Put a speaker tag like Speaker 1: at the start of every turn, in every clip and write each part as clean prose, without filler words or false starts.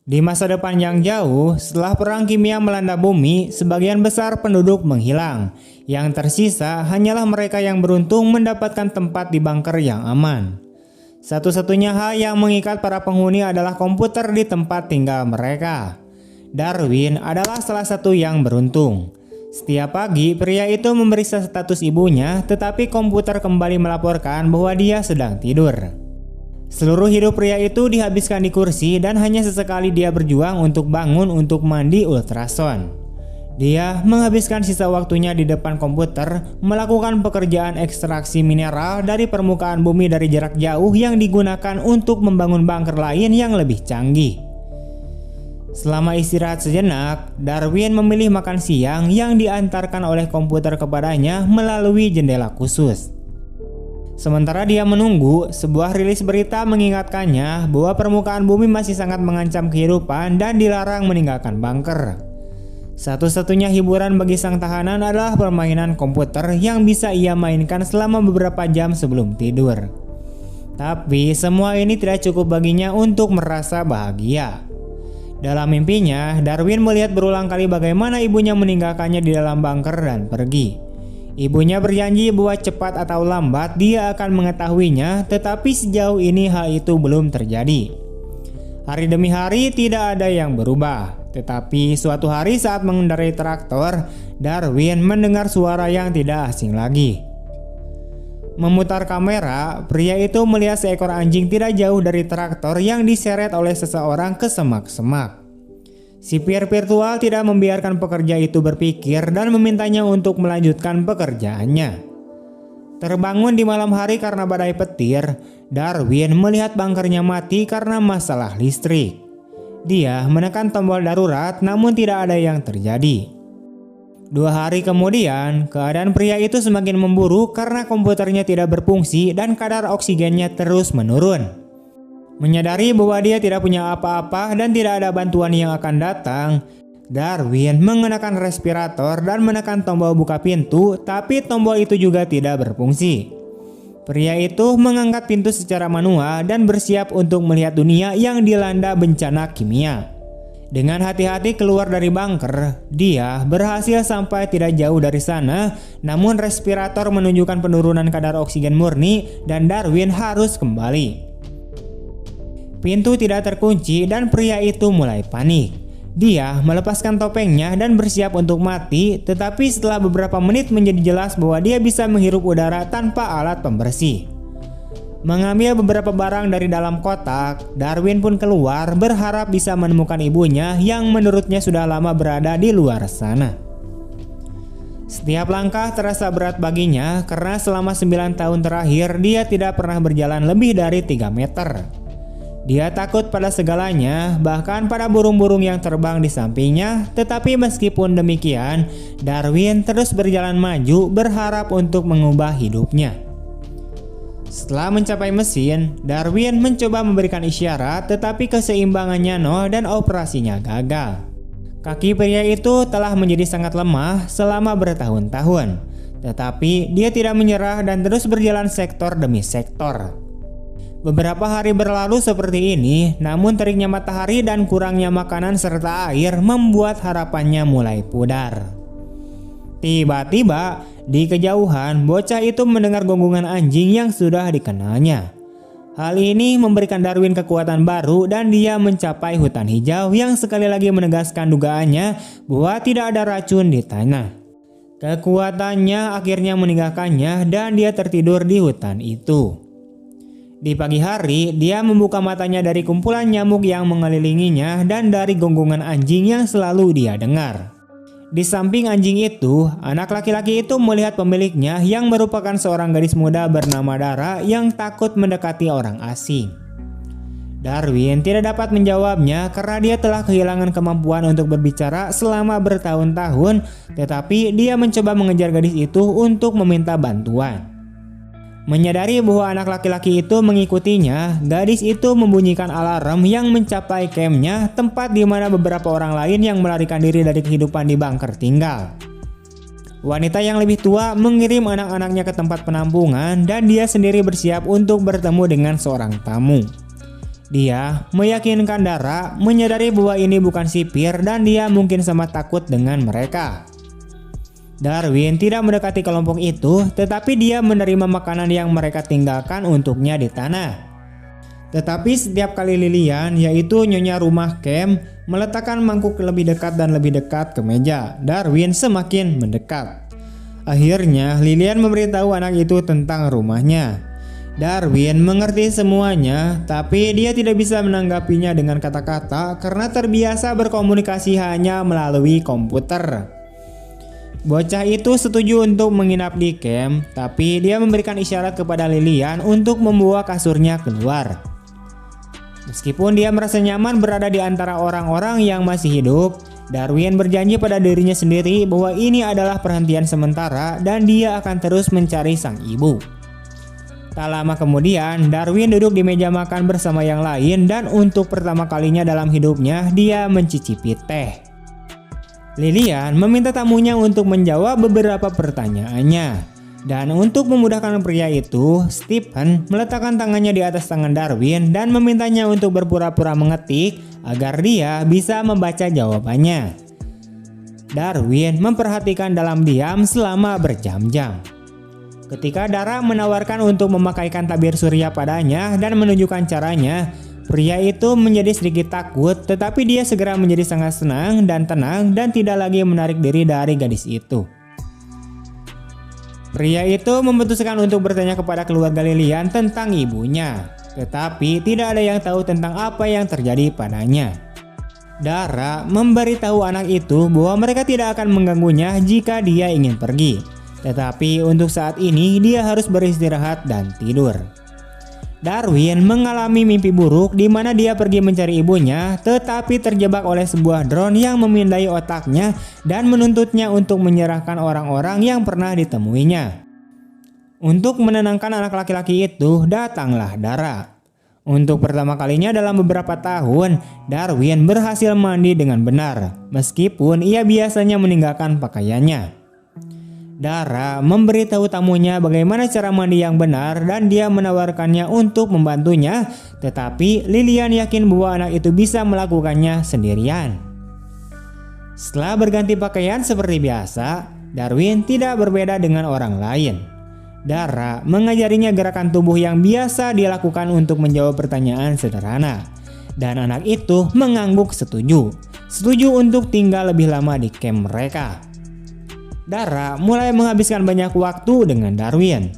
Speaker 1: Di masa depan yang jauh, setelah perang kimia melanda bumi, sebagian besar penduduk menghilang. Yang tersisa hanyalah mereka yang beruntung mendapatkan tempat di bunker yang aman. Satu-satunya hal yang mengikat para penghuni adalah komputer di tempat tinggal mereka. Darwin adalah salah satu yang beruntung. Setiap pagi, pria itu memeriksa status ibunya, tetapi komputer kembali melaporkan bahwa dia sedang tidur. Seluruh hidup pria itu dihabiskan di kursi dan hanya sesekali dia berjuang untuk bangun untuk mandi ultrason. Dia menghabiskan sisa waktunya di depan komputer melakukan pekerjaan ekstraksi mineral dari permukaan bumi dari jarak jauh yang digunakan untuk membangun bunker lain yang lebih canggih. Selama istirahat sejenak, Darwin memilih makan siang yang diantarkan oleh komputer kepadanya melalui jendela khusus. Sementara dia menunggu, sebuah rilis berita mengingatkannya bahwa permukaan bumi masih sangat mengancam kehidupan dan dilarang meninggalkan bunker. Satu-satunya hiburan bagi sang tahanan adalah permainan komputer yang bisa ia mainkan selama beberapa jam sebelum tidur. Tapi semua ini tidak cukup baginya untuk merasa bahagia. Dalam mimpinya, Darwin melihat berulang kali bagaimana ibunya meninggalkannya di dalam bunker dan pergi. Ibunya berjanji bahwa cepat atau lambat dia akan mengetahuinya, tetapi sejauh ini hal itu belum terjadi. Hari demi hari tidak ada yang berubah, tetapi suatu hari saat mengendarai traktor, Darwin mendengar suara yang tidak asing lagi. Memutar kamera, pria itu melihat seekor anjing tidak jauh dari traktor yang diseret oleh seseorang ke semak-semak. Sipir virtual tidak membiarkan pekerja itu berpikir dan memintanya untuk melanjutkan pekerjaannya. Terbangun di malam hari karena badai petir, Darwin melihat bunkernya mati karena masalah listrik. Dia menekan tombol darurat namun tidak ada yang terjadi. 2 hari kemudian, keadaan pria itu semakin memburuk karena komputernya tidak berfungsi dan kadar oksigennya terus menurun. Menyadari bahwa dia tidak punya apa-apa dan tidak ada bantuan yang akan datang, Darwin mengenakan respirator dan menekan tombol buka pintu, tapi tombol itu juga tidak berfungsi. Pria itu mengangkat pintu secara manual dan bersiap untuk melihat dunia yang dilanda bencana kimia. Dengan hati-hati keluar dari bunker, dia berhasil sampai tidak jauh dari sana, namun respirator menunjukkan penurunan kadar oksigen murni dan Darwin harus kembali. Pintu tidak terkunci dan pria itu mulai panik. Dia melepaskan topengnya dan bersiap untuk mati, tetapi setelah beberapa menit menjadi jelas bahwa dia bisa menghirup udara tanpa alat pembersih. Mengambil beberapa barang dari dalam kotak, Darwin pun keluar berharap bisa menemukan ibunya yang menurutnya sudah lama berada di luar sana. Setiap langkah terasa berat baginya karena selama 9 tahun terakhir dia tidak pernah berjalan lebih dari 3 meter. Dia takut pada segalanya, bahkan pada burung-burung yang terbang di sampingnya. Tetapi meskipun demikian, Darwin terus berjalan maju berharap untuk mengubah hidupnya. Setelah mencapai mesin, Darwin mencoba memberikan isyarat, tetapi keseimbangannya nol dan operasinya gagal. Kaki pria itu telah menjadi sangat lemah selama bertahun-tahun, tetapi dia tidak menyerah dan terus berjalan sektor demi sektor. Beberapa hari berlalu seperti ini, namun teriknya matahari dan kurangnya makanan serta air membuat harapannya mulai pudar. Tiba-tiba, di kejauhan, bocah itu mendengar gonggongan anjing yang sudah dikenalnya. Hal ini memberikan Darwin kekuatan baru dan dia mencapai hutan hijau yang sekali lagi menegaskan dugaannya bahwa tidak ada racun di tanah. Kekuatannya akhirnya meninggalkannya dan dia tertidur di hutan itu. Di pagi hari, dia membuka matanya dari kumpulan nyamuk yang mengelilinginya dan dari gonggongan anjing yang selalu dia dengar. Di samping anjing itu, anak laki-laki itu melihat pemiliknya yang merupakan seorang gadis muda bernama Dara yang takut mendekati orang asing. Darwin tidak dapat menjawabnya karena dia telah kehilangan kemampuan untuk berbicara selama bertahun-tahun, tetapi dia mencoba mengejar gadis itu untuk meminta bantuan. Menyadari bahwa anak laki-laki itu mengikutinya, gadis itu membunyikan alarm yang mencapai campnya, tempat di mana beberapa orang lain yang melarikan diri dari kehidupan di bunker tinggal. Wanita yang lebih tua mengirim anak-anaknya ke tempat penampungan dan dia sendiri bersiap untuk bertemu dengan seorang tamu. Dia meyakinkan Dara menyadari bahwa ini bukan sipir dan dia mungkin sama takut dengan mereka. Darwin tidak mendekati kelompok itu, tetapi dia menerima makanan yang mereka tinggalkan untuknya di tanah. Tetapi setiap kali Lilian, yaitu nyonya rumah camp, meletakkan mangkuk lebih dekat dan lebih dekat ke meja, Darwin semakin mendekat. Akhirnya Lilian memberitahu anak itu tentang rumahnya. Darwin mengerti semuanya, tapi dia tidak bisa menanggapinya dengan kata-kata karena terbiasa berkomunikasi hanya melalui komputer. Bocah itu setuju untuk menginap di camp, tapi dia memberikan isyarat kepada Lilian untuk membawa kasurnya keluar. Meskipun dia merasa nyaman berada di antara orang-orang yang masih hidup, Darwin berjanji pada dirinya sendiri bahwa ini adalah perhentian sementara dan dia akan terus mencari sang ibu. Tak lama kemudian, Darwin duduk di meja makan bersama yang lain dan untuk pertama kalinya dalam hidupnya dia mencicipi teh. Lilian meminta tamunya untuk menjawab beberapa pertanyaannya. Dan untuk memudahkan pria itu, Stephen meletakkan tangannya di atas tangan Darwin dan memintanya untuk berpura-pura mengetik agar dia bisa membaca jawabannya. Darwin memperhatikan dalam diam selama berjam-jam. Ketika Dara menawarkan untuk memakaikan tabir surya padanya dan menunjukkan caranya, pria itu menjadi sedikit takut, tetapi dia segera menjadi sangat senang dan tenang dan tidak lagi menarik diri dari gadis itu. Pria itu memutuskan untuk bertanya kepada keluarga Lilian tentang ibunya, tetapi tidak ada yang tahu tentang apa yang terjadi padanya. Dara memberitahu anak itu bahwa mereka tidak akan mengganggunya jika dia ingin pergi, tetapi untuk saat ini dia harus beristirahat dan tidur. Darwin mengalami mimpi buruk di mana dia pergi mencari ibunya, tetapi terjebak oleh sebuah drone yang memindai otaknya dan menuntutnya untuk menyerahkan orang-orang yang pernah ditemuinya. Untuk menenangkan anak laki-laki itu, datanglah Dara. Untuk pertama kalinya dalam beberapa tahun, Darwin berhasil mandi dengan benar, meskipun ia biasanya meninggalkan pakaiannya. Dara memberitahu tamunya bagaimana cara mandi yang benar dan dia menawarkannya untuk membantunya, tetapi Lilian yakin bahwa anak itu bisa melakukannya sendirian. Setelah berganti pakaian seperti biasa, Darwin tidak berbeda dengan orang lain. Dara mengajarinya gerakan tubuh yang biasa dia lakukan untuk menjawab pertanyaan sederhana. Dan anak itu mengangguk setuju untuk tinggal lebih lama di camp mereka. Dara mulai menghabiskan banyak waktu dengan Darwin.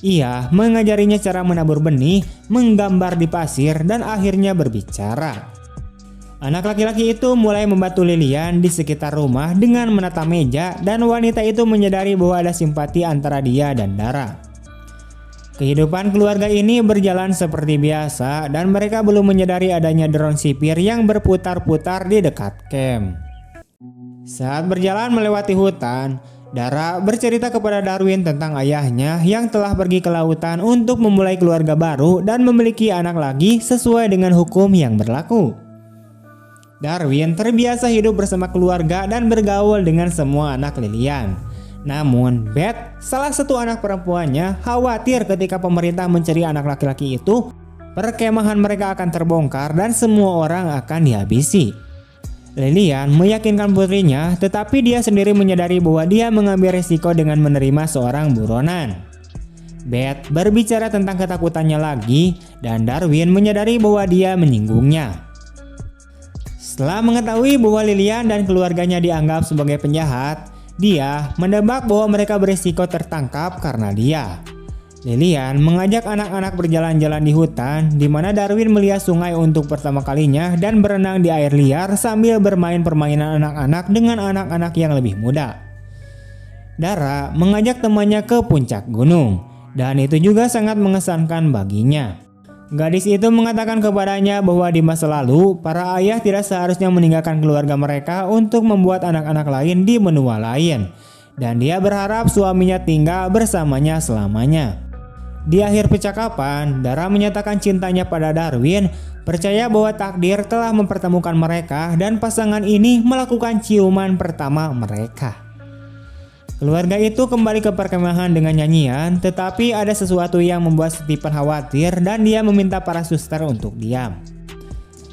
Speaker 1: Ia mengajarinya cara menabur benih, menggambar di pasir, dan akhirnya berbicara. Anak laki-laki itu mulai membantu Lilian di sekitar rumah dengan menata meja dan wanita itu menyadari bahwa ada simpati antara dia dan Dara. Kehidupan keluarga ini berjalan seperti biasa dan mereka belum menyadari adanya drone sipir yang berputar-putar di dekat camp. Saat berjalan melewati hutan, Dara bercerita kepada Darwin tentang ayahnya yang telah pergi ke lautan untuk memulai keluarga baru dan memiliki anak lagi sesuai dengan hukum yang berlaku. Darwin terbiasa hidup bersama keluarga dan bergaul dengan semua anak Lilian. Namun Beth, salah satu anak perempuannya, khawatir ketika pemerintah mencari anak laki-laki itu, perkemahan mereka akan terbongkar dan semua orang akan dihabisi. Lilian meyakinkan putrinya, tetapi dia sendiri menyadari bahwa dia mengambil risiko dengan menerima seorang buronan. Beth berbicara tentang ketakutannya lagi dan Darwin menyadari bahwa dia menyinggungnya. Setelah mengetahui bahwa Lilian dan keluarganya dianggap sebagai penjahat, dia menebak bahwa mereka berisiko tertangkap karena dia. Lilian mengajak anak-anak berjalan-jalan di hutan, di mana Darwin melihat sungai untuk pertama kalinya dan berenang di air liar sambil bermain permainan anak-anak dengan anak-anak yang lebih muda. Dara mengajak temannya ke puncak gunung, dan itu juga sangat mengesankan baginya. Gadis itu mengatakan kepadanya bahwa di masa lalu, para ayah tidak seharusnya meninggalkan keluarga mereka untuk membuat anak-anak lain di benua lain, dan dia berharap suaminya tinggal bersamanya selamanya. Di akhir percakapan, Dara menyatakan cintanya pada Darwin, percaya bahwa takdir telah mempertemukan mereka dan pasangan ini melakukan ciuman pertama mereka. Keluarga itu kembali ke perkemahan dengan nyanyian, tetapi ada sesuatu yang membuat Stephen khawatir dan dia meminta para suster untuk diam.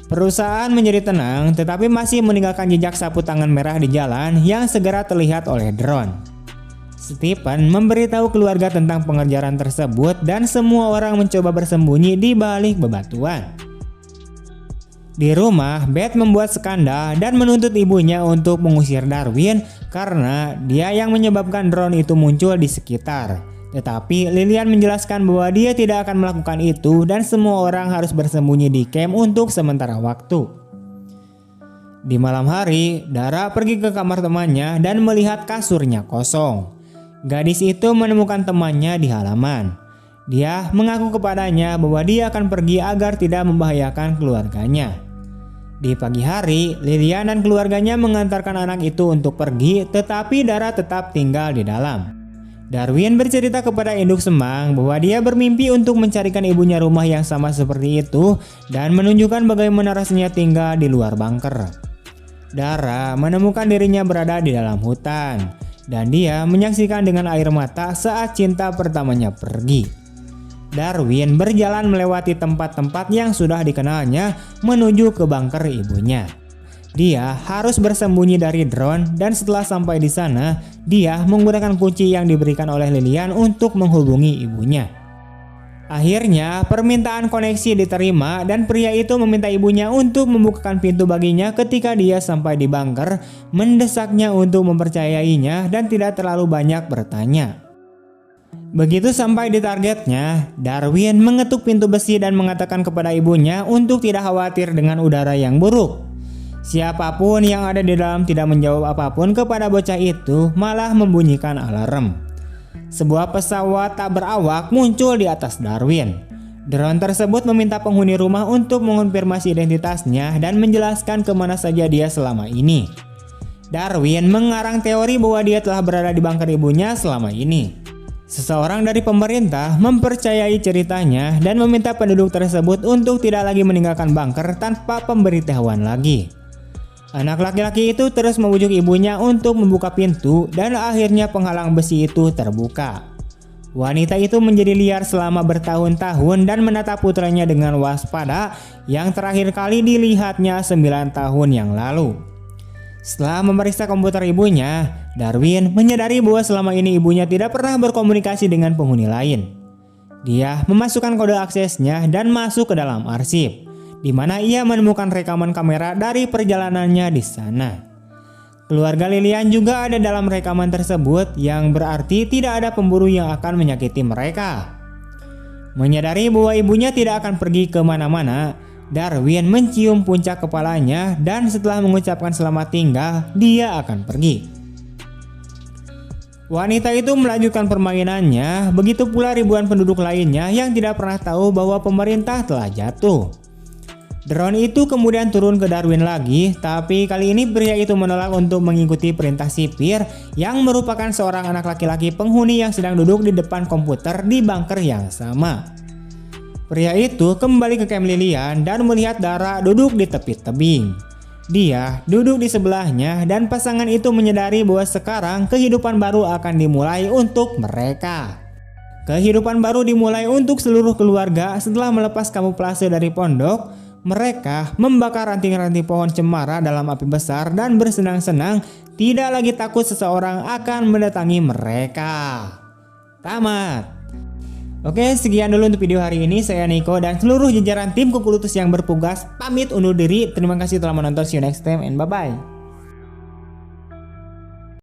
Speaker 1: Perusahaan menjadi tenang, tetapi masih meninggalkan jejak sapu tangan merah di jalan yang segera terlihat oleh drone. Stephen memberitahu keluarga tentang pengejaran tersebut dan semua orang mencoba bersembunyi di balik bebatuan. Di rumah, Beth membuat skandal dan menuntut ibunya untuk mengusir Darwin karena dia yang menyebabkan drone itu muncul di sekitar. Tetapi Lillian menjelaskan bahwa dia tidak akan melakukan itu dan semua orang harus bersembunyi di camp untuk sementara waktu. Di malam hari, Dara pergi ke kamar temannya dan melihat kasurnya kosong. Gadis itu menemukan temannya di halaman. Dia mengaku kepadanya bahwa dia akan pergi agar tidak membahayakan keluarganya. Di pagi hari, Lillian dan keluarganya mengantarkan anak itu untuk pergi, tetapi Dara tetap tinggal di dalam. Darwin bercerita kepada induk semang bahwa dia bermimpi untuk mencarikan ibunya rumah yang sama seperti itu dan menunjukkan bagaimana rasanya tinggal di luar bunker. Dara menemukan dirinya berada di dalam hutan, dan dia menyaksikan dengan air mata saat cinta pertamanya pergi. Darwin berjalan melewati tempat-tempat yang sudah dikenalnya menuju ke bunker ibunya. Dia harus bersembunyi dari drone dan setelah sampai di sana, dia menggunakan kunci yang diberikan oleh Lillian untuk menghubungi ibunya. Akhirnya, permintaan koneksi diterima dan pria itu meminta ibunya untuk membukakan pintu baginya ketika dia sampai di bunker, mendesaknya untuk mempercayainya dan tidak terlalu banyak bertanya. Begitu sampai di targetnya, Darwin mengetuk pintu besi dan mengatakan kepada ibunya untuk tidak khawatir dengan udara yang buruk. Siapapun yang ada di dalam tidak menjawab apapun kepada bocah itu, malah membunyikan alarm. Sebuah pesawat tak berawak muncul di atas Darwin. Drone tersebut meminta penghuni rumah untuk mengonfirmasi identitasnya dan menjelaskan kemana saja dia selama ini. Darwin mengarang teori bahwa dia telah berada di bunker ibunya selama ini. Seseorang dari pemerintah mempercayai ceritanya dan meminta penduduk tersebut untuk tidak lagi meninggalkan bunker tanpa pemberitahuan lagi. Anak laki-laki itu terus membujuk ibunya untuk membuka pintu dan akhirnya penghalang besi itu terbuka. Wanita itu menjadi liar selama bertahun-tahun dan menatap putranya dengan waspada yang terakhir kali dilihatnya 9 tahun yang lalu. Setelah memeriksa komputer ibunya, Darwin menyadari bahwa selama ini ibunya tidak pernah berkomunikasi dengan penghuni lain. Dia memasukkan kode aksesnya dan masuk ke dalam arsip, di mana ia menemukan rekaman kamera dari perjalanannya di sana. Keluarga Lillian juga ada dalam rekaman tersebut, yang berarti tidak ada pemburu yang akan menyakiti mereka. Menyadari bahwa ibunya tidak akan pergi kemana-mana, Darwin mencium puncak kepalanya dan setelah mengucapkan selamat tinggal, dia akan pergi. Wanita itu melanjutkan permainannya, begitu pula ribuan penduduk lainnya yang tidak pernah tahu bahwa pemerintah telah jatuh. Drone itu kemudian turun ke Darwin lagi, tapi kali ini pria itu menolak untuk mengikuti perintah sipir yang merupakan seorang anak laki-laki penghuni yang sedang duduk di depan komputer di bunker yang sama. Pria itu kembali ke camp Lillian dan melihat Dara duduk di tepi tebing. Dia duduk di sebelahnya dan pasangan itu menyadari bahwa sekarang kehidupan baru akan dimulai untuk mereka. Kehidupan baru dimulai untuk seluruh keluarga setelah melepas kamuflase dari pondok. Mereka membakar ranting-ranting pohon cemara dalam api besar dan bersenang-senang, tidak lagi takut seseorang akan mendatangi mereka. Tamat. Oke, sekian dulu untuk video hari ini. Saya Niko dan seluruh jajaran tim Kukulutus yang bertugas pamit undur diri. Terima kasih telah menonton. See you next time and bye-bye.